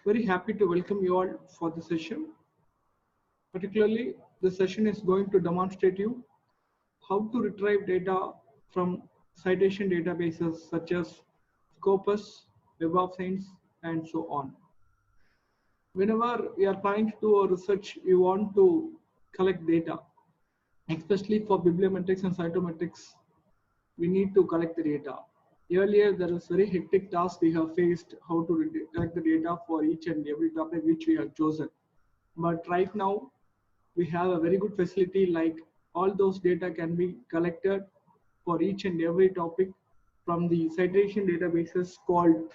Very happy to welcome you all for the session. Particularly, the session is going to demonstrate you how to retrieve data from citation databases such as Scopus, Web of Science, and so on. Whenever we are trying to do a research, we want to collect data, especially for bibliometrics and cytometrics. We need to collect the data. Earlier, there was very hectic task we have faced how to collect the data for each and every topic which we have chosen. But right now, we have a very good facility like all those data can be collected for each and every topic from the citation databases called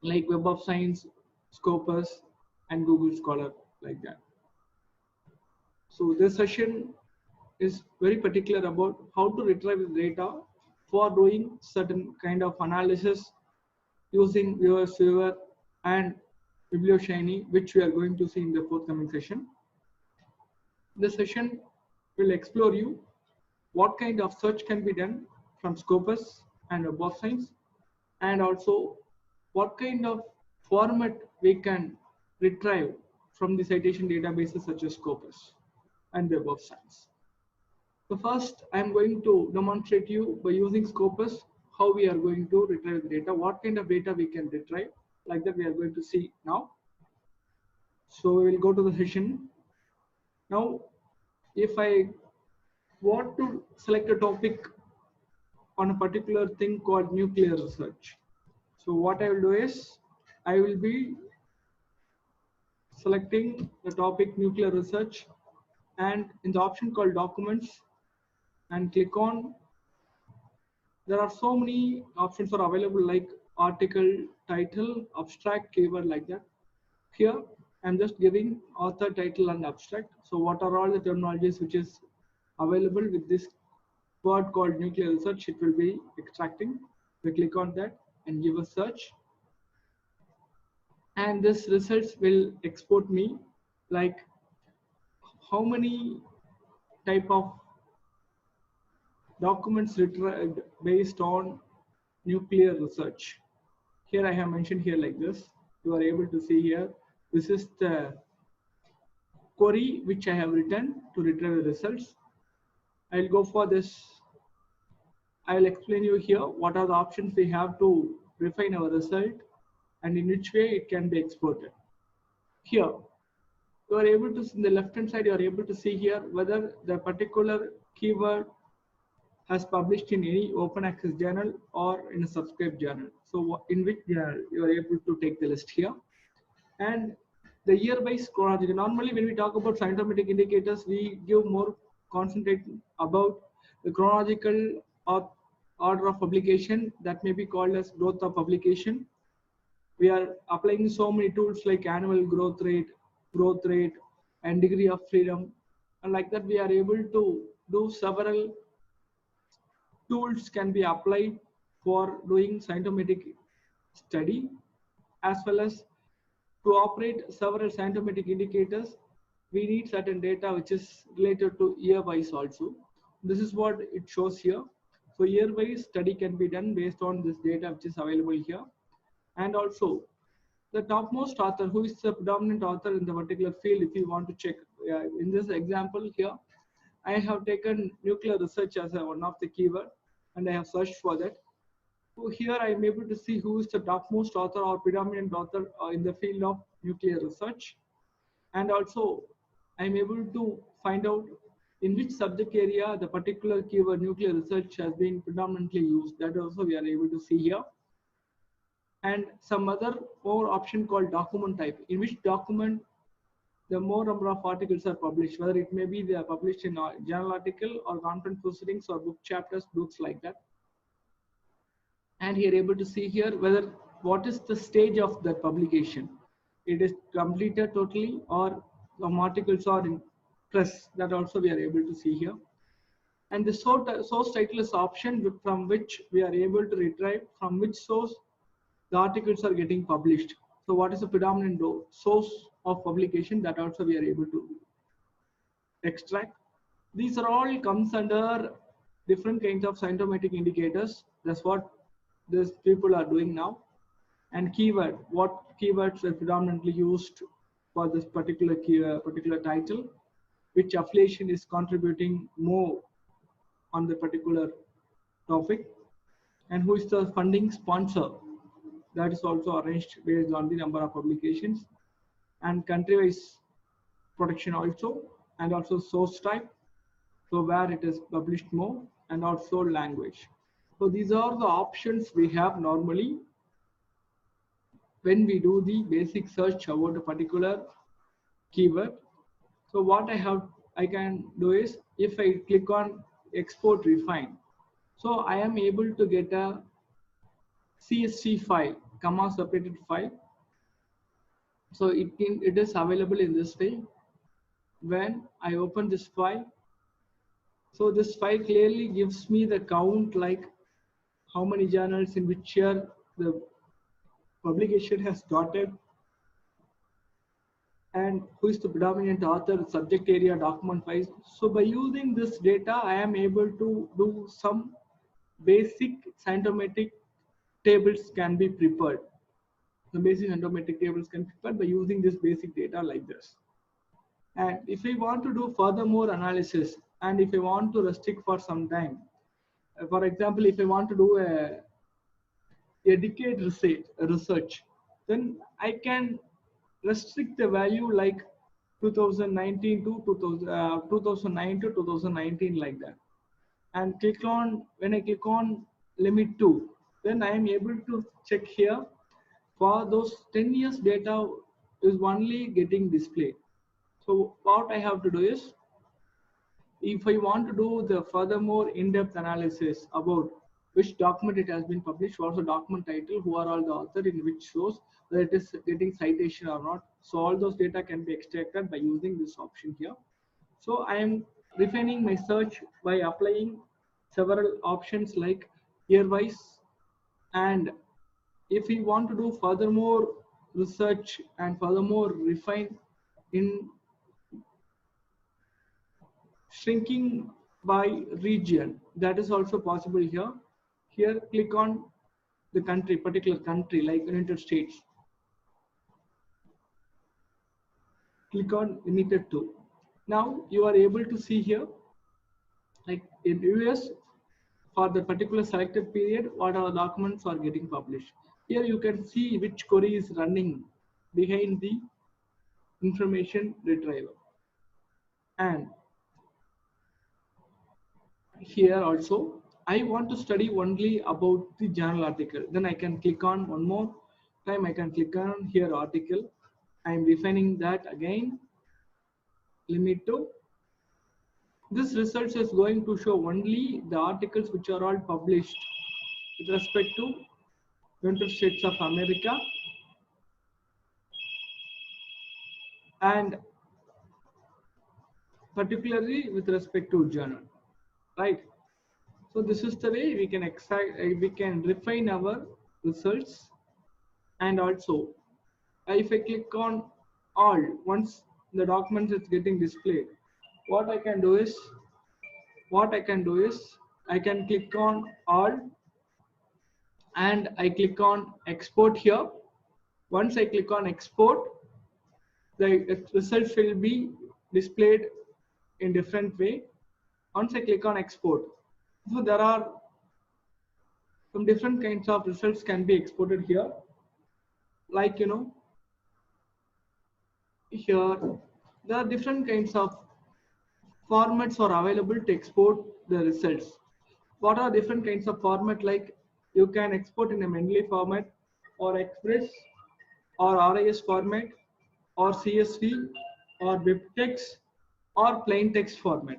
like Web of Science, Scopus, and Google Scholar like that. So this session is very particular about how to retrieve the data for doing certain kind of analysis using Viewer and BiblioShiny, which we are going to see in the forthcoming session. This session will explore you what kind of search can be done from Scopus and Web of Science, and also what kind of format we can retrieve from the citation databases such as Scopus and Web of Science. So first, I am going to demonstrate you by using Scopus how we are going to retrieve the data, what kind of data we can retrieve, like that we are going to see now. So we will go to the session. Now, if I want to select a topic on a particular thing called nuclear research, so what I will do is I will be selecting the topic nuclear research, and in the option called documents, and click on. There are so many options are available like article, title, abstract, keyword like that. Here I'm just giving author, title, and abstract. So what are all the terminologies which is available with this word called nuclear research, it will be extracting. We click on that and give a search, and this results will export me like how many type of documents retrieved based on nuclear research. Here I have mentioned here like this. You are able to see here. This is the query which I have written to retrieve the results. I'll go for this. I'll explain you here what are the options we have to refine our result and in which way it can be exported. Here, you are able to, in the left hand side, you are able to see here whether the particular keyword has published in any open access journal or in a subscribed journal. So in which journal you are able to take the list here. And the year-wise chronology. Normally when we talk about scientific indicators, we give more concentrate about the chronological order of publication that may be called as growth of publication. We are applying so many tools like annual growth rate, and degree of freedom. And like that we are able to do several tools can be applied for doing scientific study, as well as to operate several scientific indicators. We need certain data which is related to year-wise also. This is what it shows here. So year-wise study can be done based on this data which is available here. And also the topmost author, who is the predominant author in the particular field, if you want to check. In this example here, I have taken nuclear research as one of the keyword, and I have searched for that. So here I am able to see who is the topmost author or predominant author in the field of nuclear research. And also I am able to find out in which subject area the particular keyword nuclear research has been predominantly used. That also we are able to see here. And some other more option called document type, in which document the more number of articles are published, whether it may be they are published in a journal article or conference proceedings or book chapters, books like that. And here able to see here whether what is the stage of that publication. It is completed totally or some articles are in press. That also we are able to see here. And the source title is option from which we are able to retrieve from which source the articles are getting published. So what is the predominant source of publication, that also we are able to extract. These are all comes under different kinds of scientific indicators. That's what these people are doing now. And keyword, what keywords are predominantly used for this particular particular title, which affiliation is contributing more on the particular topic, and who is the funding sponsor. That is also arranged based on the number of publications, and country-wise protection also, and also source type, so where it is published more, and also language. So these are the options we have normally when we do the basic search about a particular keyword. So what I can do is, if I click on export refine, so I am able to get a CSV file, comma separated file. So it is available in this way. When I open this file, so this file clearly gives me the count, like how many journals in which year the publication has started, and who is the predominant author, subject area, document wise. So by using this data, I am able to do some basic scientific tables can be prepared. The basic scientific tables can be prepared by using this basic data like this. And if we want to do furthermore analysis, and if I want to restrict for some time, for example, if I want to do a decade research, then I can restrict the value like 2019 to 2009 to 2019 like that, and click on, when I click on limit 2, then I am able to check here for those 10 years data is only getting displayed. So what I have to do is, if I want to do the furthermore in-depth analysis about which document it has been published, what's the document title, who are all the author, in which source, whether it is getting citation or not. So all those data can be extracted by using this option here. So I am refining my search by applying several options like year-wise, and if we want to do furthermore research and furthermore refine in shrinking by region, that is also possible here. Here click on the country, particular country like United States, click on limited to. Now you are able to see here, like in US, for the particular selected period, what are the documents are getting published. Here you can see which query is running behind the information retriever. And here also, I want to study only about the journal article. Then I can click on one more time. I can click on here article. I am refining that again. Limit to. This results is going to show only the articles which are all published with respect to United States of America and particularly with respect to journal, right? So this is the way we can refine our results. And also, if I click on all, once the document is getting displayed, what I can do is I can click on all and I click on export here. Once I click on export, the results will be displayed in different way. Once I click on export, so there are some different kinds of results can be exported here, like here there are different kinds of formats are available to export the results. What are different kinds of format? Like you can export in a Mendeley format, or Express, or RIS format, or CSV, or BibTeX, or plain text format.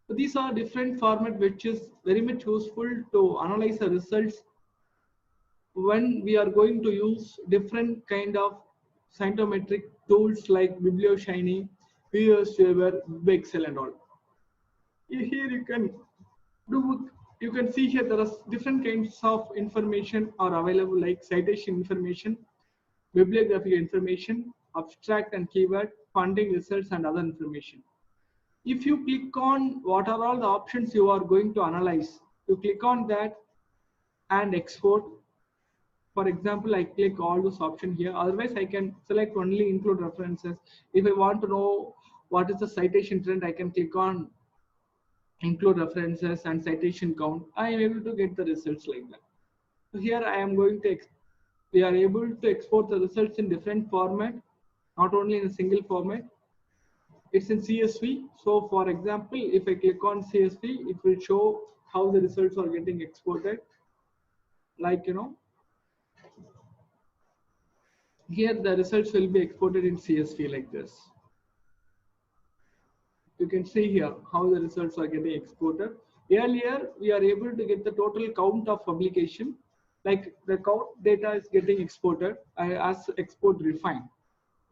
So these are different format which is very much useful to analyze the results when we are going to use different kind of scientometric tools like BiblioShiny, PSWeber, Excel and all. Here you can see here there are different kinds of information are available, like citation information, bibliographic information, abstract and keyword, funding results and other information. If you click on what are all the options you are going to analyze, you click on that and export. For example, I click all those options here. Otherwise, I can select only include references. If I want to know what is the citation trend, I can click on include references and citation count. I am able to get the results like that. So here I am going to, we are able to export the results in different format, not only in a single format. It's in CSV. So for example, if I click on CSV, it will show how the results are getting exported. Like, here the results will be exported in CSV like this. You can see here how the results are getting exported. Earlier, we are able to get the total count of publication, like the count data is getting exported as export refined.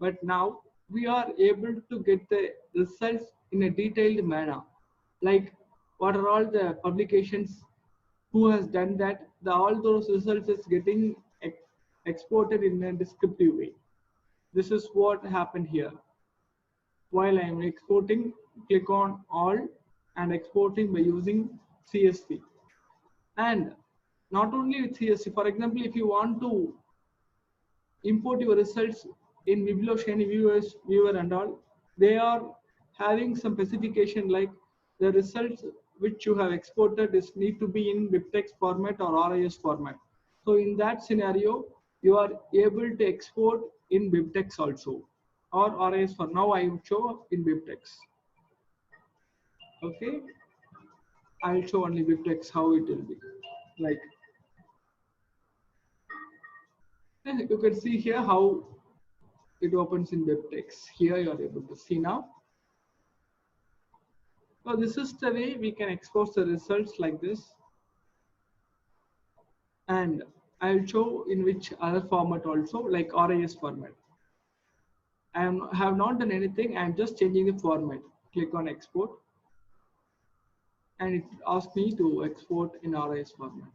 But now we are able to get the results in a detailed manner, like what are all the publications, who has done that, all those results is getting exported in a descriptive way. This is what happened here. While I am exporting, click on all and exporting by using CSV. And not only with CSV, for example, if you want to import your results in Biblioshiny viewer and all, they are having some specification like the results which you have exported is need to be in BibTeX format or RIS format. So in that scenario, you are able to export in BibTeX also or RIS. For now, I will show in BibTeX. Okay, I'll show only BibTeX how it will be like. And you can see here how it opens in BibTeX. Here you are able to see now. So this is the way we can export the results like this. And I'll show in which other format also, like RIS format. I have not done anything. I'm just changing the format. Click on export. And it asks me to export in RIS format.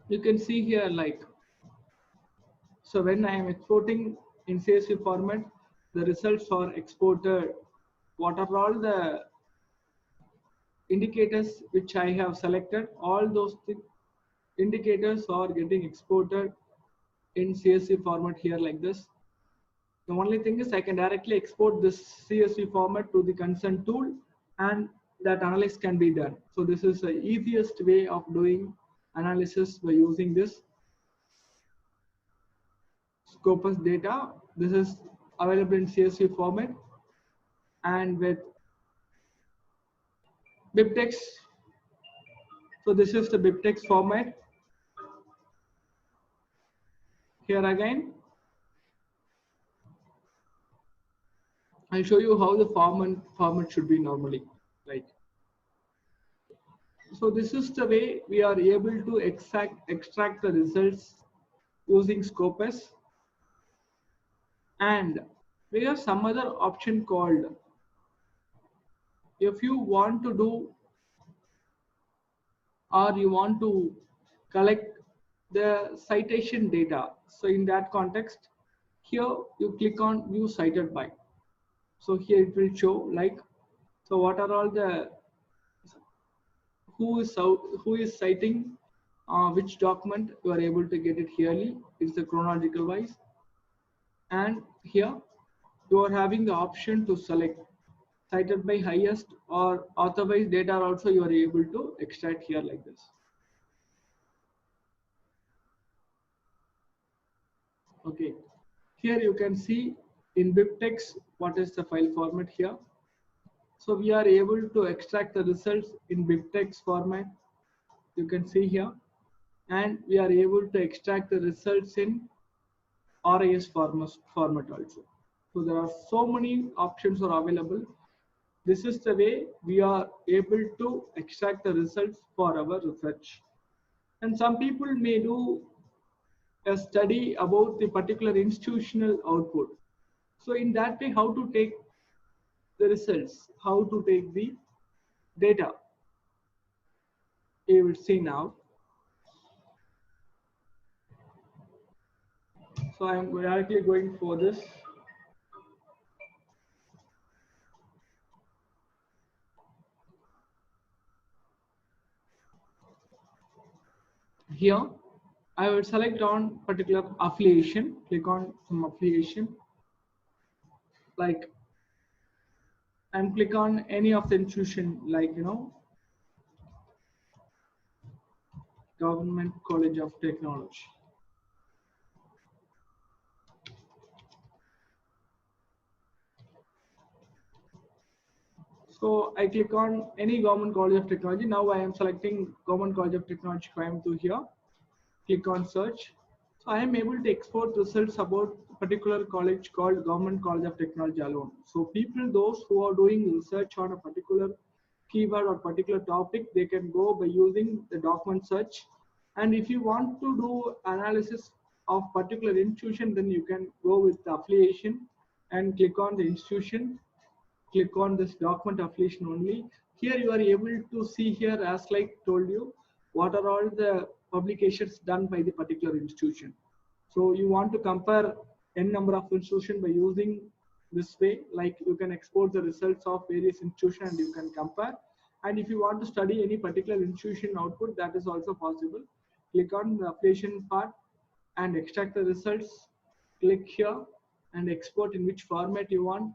You can see here like, so when I am exporting in CSV format, the results are exported. What are all the indicators which I have selected? All those indicators are getting exported in CSV format here like this. The only thing is I can directly export this CSV format to the consent tool and that analysis can be done. So this is the easiest way of doing analysis by using this Scopus data. This is available in CSV format and with BibTeX. So this is the BibTeX format. Here again, I'll show you how the format should be normally. Right. So this is the way we are able to extract the results using Scopus. And we have some other option called, if you want to do or you want to collect the citation data. So in that context, here you click on view cited by. So here it will show like, so what are all the, who is citing which document, you are able to get it herely. It's the chronological wise. And here you are having the option to select cited by highest or authorized data also you are able to extract here like this. Okay, here you can see in BibTeX what is the file format here. So we are able to extract the results in BibTeX format. You can see here, and we are able to extract the results in RIS format also. So there are so many options are available. This is the way we are able to extract the results for our research. And some people may do a study about the particular institutional output. So in that way, how to take the results, how to take the data, you will see now. So I am directly going for this. Here I will select on particular affiliation, click on some affiliation, like, and click on any of the institution, like, Government College of Technology. So I click on any Government College of Technology. Now I am selecting Government College of Technology Coimbatore here. Click on search. So I am able to export results about a particular college called Government College of Technology alone. So people, those who are doing research on a particular keyword or particular topic, they can go by using the document search. And if you want to do analysis of particular institution, then you can go with the affiliation and click on the institution. Click on this document affiliation only. Here you are able to see here, as like told you, what are all the publications done by the particular institution. So you want to compare n number of institutions by using this way, like you can export the results of various institutions and you can compare. And if you want to study any particular institution output, that is also possible. Click on the affiliation part and extract the results. Click here and export in which format you want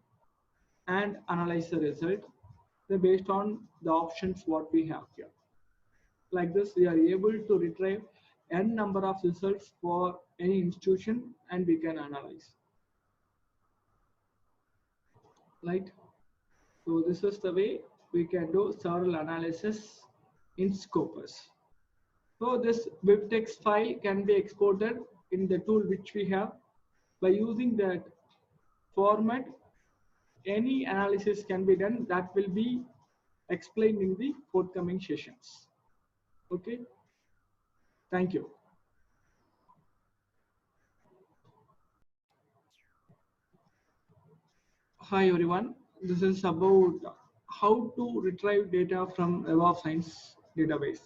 and analyze the result. Then based on the options what we have here. Like this, we are able to retrieve n number of results for any institution and we can analyze. Right? So this is the way we can do several analysis in Scopus. So this BibTeX file can be exported in the tool which we have. By using that format, any analysis can be done. That will be explained in the forthcoming sessions. Okay. Thank you. Hi everyone. This is about how to retrieve data from Web of Science database.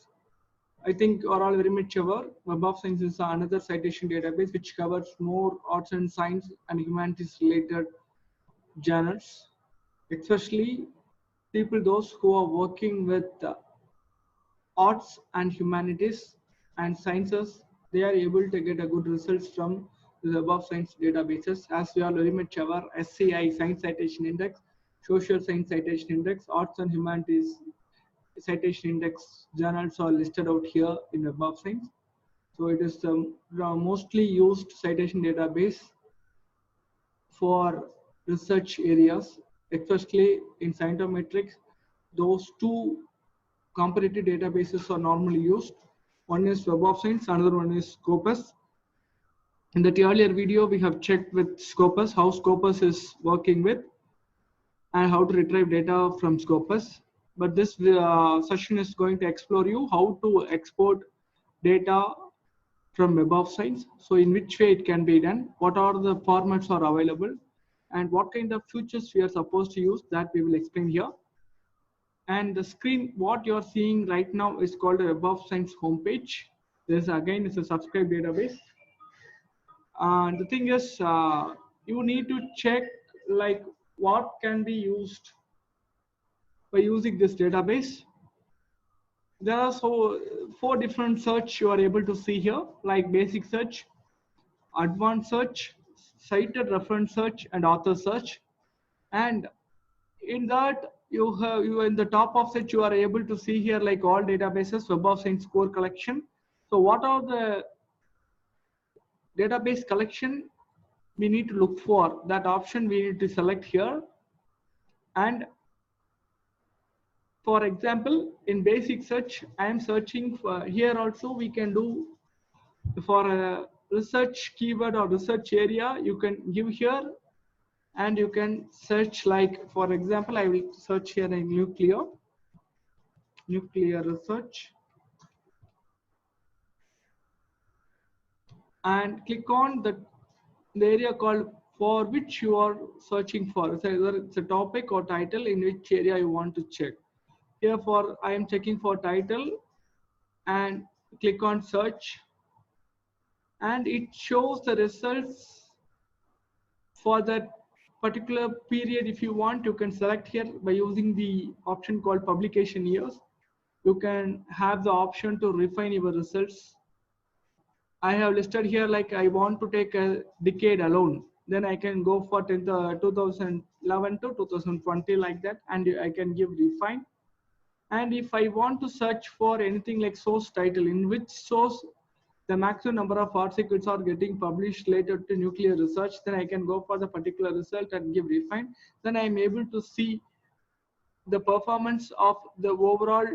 I think you are all very much aware. Web of Science is another citation database which covers more arts and science and humanities related journals, especially people those who are working with arts and humanities and sciences. They are able to get a good results from the Web of Science databases. As we are very much aware, SCI, Science Citation Index, Social Science Citation Index, Arts and Humanities Citation Index journals are listed out here in Web of Science. So it is the mostly used citation database for research areas, especially in scientometrics. Those two comparative databases are normally used. One is Web of Science, another one is Scopus. In that earlier video, we have checked with Scopus, how Scopus is working with and how to retrieve data from Scopus. But this session is going to explore you how to export data from Web of Science. So in which way it can be done, what are the formats are available, and what kind of features we are supposed to use, that we will explain here. And the screen, what you're seeing right now is called a Web of Science homepage. This again is a subscribed database. And the thing is, you need to check like what can be used by using this database. There are so 4 different search you are able to see here, like basic search, advanced search, cited reference search, and author search. And in that, you in the top of search, you are able to see here like all databases, Web of Science core collection. So what are the database collection we need to look for? That option we need to select here. And for example, in basic search, I am searching for, here also we can do for a research keyword or research area, you can give here and you can search, like for example, I will search here in nuclear research and click on the area called for which you are searching for. So either it's a topic or title in which area you want to check. Here for I am checking for title and click on search, and it shows the results for that particular period. If you want, you can select here by using the option called publication years. You can have the option to refine your results I have listed here like I want to take a decade alone. Then I can go for 2011 to 2020 like that, and I can give refine. And if I want to search for anything like source title, in which source the maximum number of articles are getting published related to nuclear research, then I can go for the particular result and give refine. Then I'm able to see the performance of the overall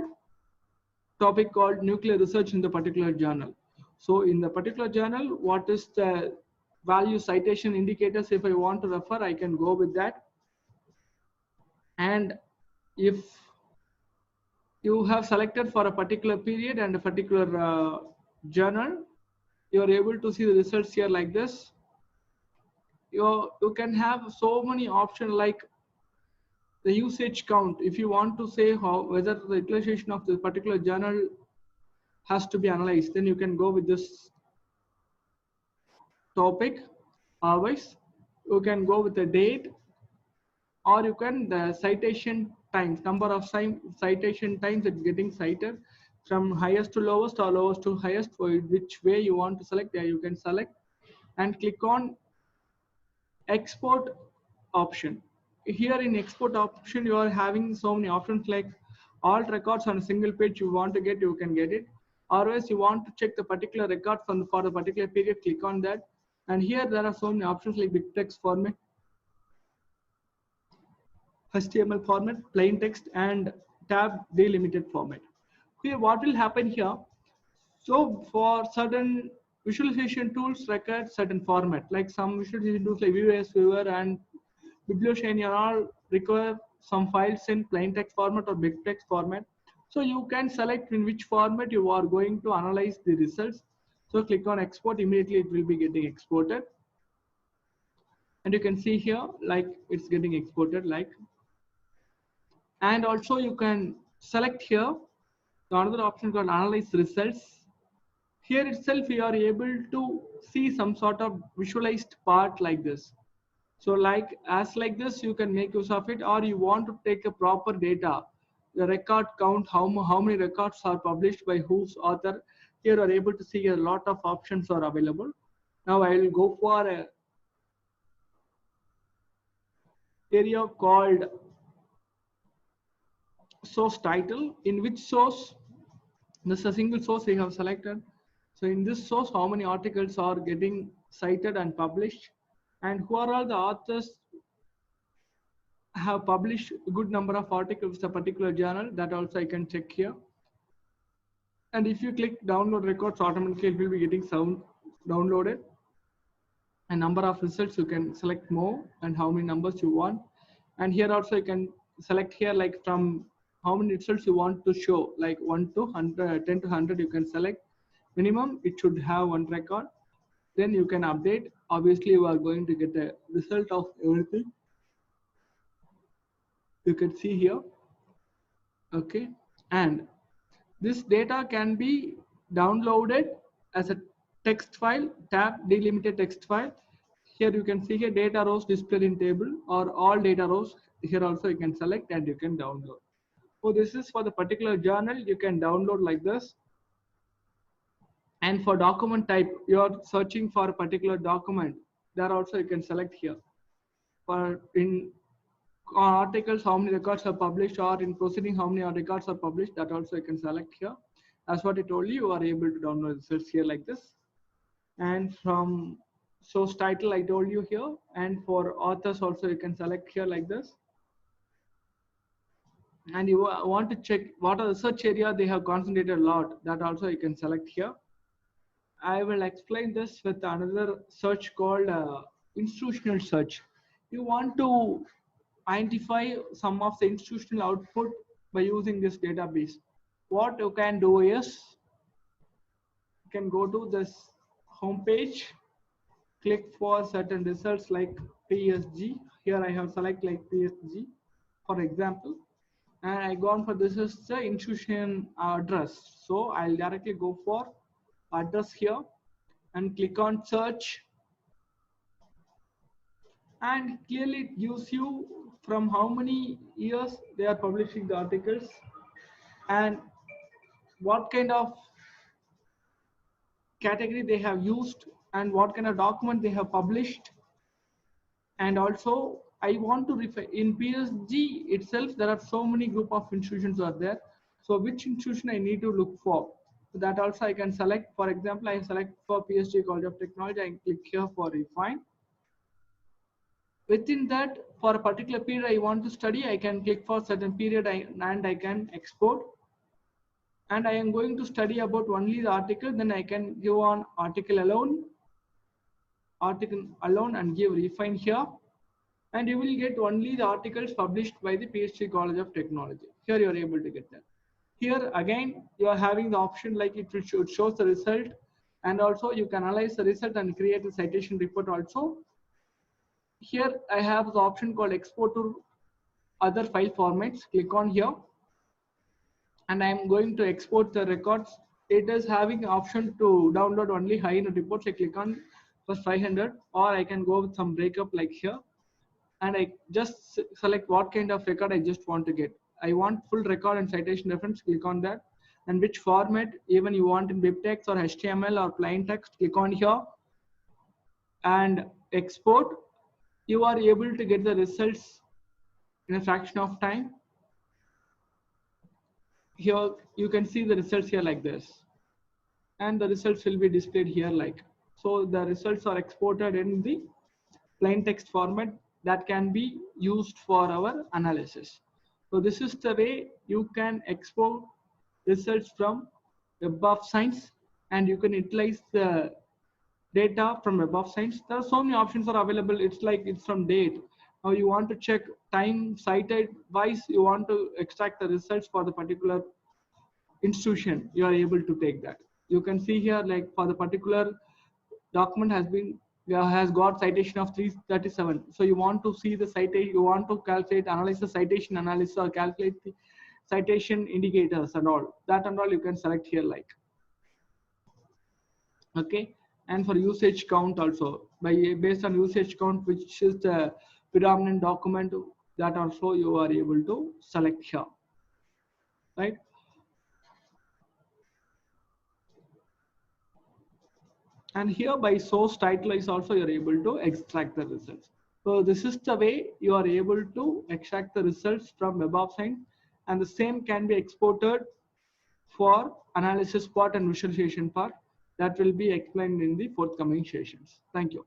topic called nuclear research in the particular journal. So in the particular journal, what is the value citation indicators? If I want to refer, I can go with that. And if you have selected for a particular period and a particular journal, you are able to see the results here like this. You can have so many options like the usage count. If you want to say how whether the utilization of the particular journal has to be analyzed, then you can go with this topic. Otherwise, you can go with the date, or you can the citation times, number of citation times it's getting cited from highest to lowest or lowest to highest. For which way you want to select, there you can select and click on export option. Here in export option, you are having so many options like all records on a single page. You want to get, you can get it. Otherwise, you want to check the particular record for the particular period, click on that. And here there are so many options like big text format, HTML format, plain text, and tab delimited format. Here, what will happen here? So for certain visualization tools require certain format, like some visualization tools like Vue.js, Viewer, and BiblioShiny all require some files in plain text format or big text format. So you can select in which format you are going to analyze the results. So click on export, immediately it will be getting exported. And you can see here like it's getting exported like. And also you can select here the another option called analyze results. Here itself you are able to see some sort of visualized part like this. So like as like this you can make use of it, or you want to take a proper data, the record count, how many records are published by whose author. Here you are able to see a lot of options are available. Now I will go for a area called source title, in which source this is a single source we have selected. So in this source, how many articles are getting cited and published, and who are all the authors have published a good number of articles in a particular journal. That also I can check here. And if you click download records, automatically it will be getting sound downloaded. A number of results, you can select more and how many numbers you want. And here also you can select here like from how many results you want to show, like 1 to 100, 10 to 100 you can select. Minimum it should have one record. Then you can update. Obviously you are going to get a result of everything. You can see here. Okay, and this data can be downloaded as a text file, tab delimited text file. Here you can see here data rows displayed in table or all data rows. Here also you can select and you can download. So this is for the particular journal. You can download like this. And for document type, you are searching for a particular document. There also you can select here. For in articles, how many records are published, or in proceeding, how many records are published, that also you can select here. As what I told you, you are able to download results here like this. And from source title, I told you here. And for authors also, you can select here like this. And you want to check what are the search area they have concentrated a lot, that also you can select here. I will explain this with another search called institutional search. You want to identify some of the institutional output by using this database. What you can do is you can go to this home page, click for certain results like PSG. Here I have select like PSG for example, and I gone for this is the institution address. So I'll directly go for address here and click on search, and clearly it gives you from how many years they are publishing the articles and what kind of category they have used and what kind of document they have published. And also I want to refer in PSG itself, there are so many group of institutions are there. So which institution I need to look for? So that also I can select. For example, I select for PSG College of Technology. I click here for refine. Within that, for a particular period I want to study, I can click for certain period and I can export. And I am going to study about only the article, then I can give on article alone and give refine here. And you will get only the articles published by the PSG College of Technology. Here you are able to get that. Here again, you are having the option like it shows the result, and also you can analyze the result and create a citation report also. Here I have the option called export to other file formats. Click on here, and I am going to export the records. It is having an option to download only high note reports. I click on first 500, or I can go with some breakup like here. And I just select what kind of record I just want to get. I want full record and citation reference, click on that. And which format, even you want in BibTeX or HTML or plain text, click on here. And export, you are able to get the results in a fraction of time. Here, you can see the results here like this. And the results will be displayed here like. So the results are exported in the plain text format that can be used for our analysis. So this is the way you can export results from Web of Science, and you can utilize the data from Web of Science. There are so many options are available. It's like it's from date. Now you want to check time cited wise, you want to extract the results for the particular institution, you are able to take that. You can see here like for the particular document has got citation of 337. So you want to see the citation, you want to calculate, analyze the citation analysis or calculate the citation indicators and all. That and all you can select here like. Okay. And for usage count also, based on usage count, which is the predominant document, that also you are able to select here. Right. And here by source title is also you're able to extract the results. So this is the way you are able to extract the results from Web of Science, and the same can be exported for analysis part and visualization part. That will be explained in the forthcoming sessions. Thank you.